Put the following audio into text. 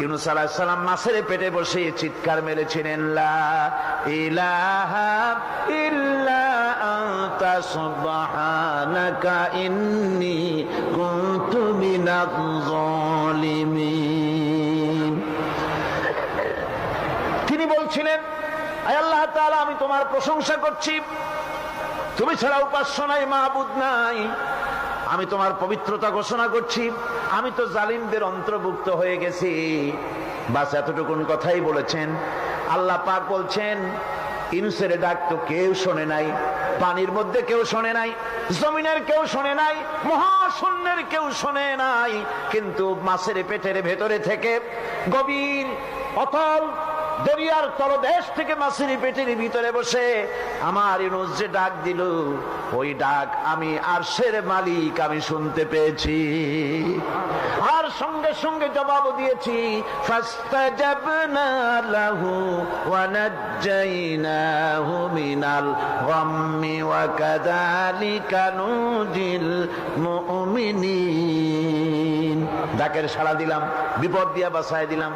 ইউনূস আলাইহিস সালাম মাছের পেটে বসে চিৎকার মেরেছিলেন, লা ইলাহা ইল্লা আনতা সুবহানাকা ইন্নী কুনতু মিনাজ জালিমিন। তিনি বলছিলেন, আয় আল্লাহ তাআলা, আমি তোমার প্রশংসা করছি, তুমি ছাড়া উপাস্য নাই, মাবুদ নাই। আমি তোমার পবিত্রতা ঘোষণা করছি, আমি তো জালিমদের অন্তর্ভুক্ত হয়ে গেছি। বাস এতটুকুন কথাই বলেছেন। আল্লাহ পাক বলছেন, ইউনূসের ডাক তো কেউ শোনে নাই, পানির মধ্যে কেউ শোনে নাই, জমিনের কেউ শোনে নাই, মহাশূন্যের কেউ শোনে নাই, কিন্তু মাছের পেটের ভেতরে থেকে গভীর অতল দরিয়ার তলদেশ থেকে মাছের পেটের ভিতরে বসে আমার ইউনূস যে ডাক দিল, ওই ডাক আমি আরশের মালিক আমি শুনতে পেয়েছি, আর সঙ্গে সঙ্গে জবাব দিয়েছি, ফাস্তাজাবনা লাহু ওয়া নাজ্জাইনাহু মিনাল গাম্মি ওয়া কাযালিকা নুজিল মুমিনিন। ডাকের সাড়া দিলাম, বিপদ দিয়া বাঁচায় দিলাম।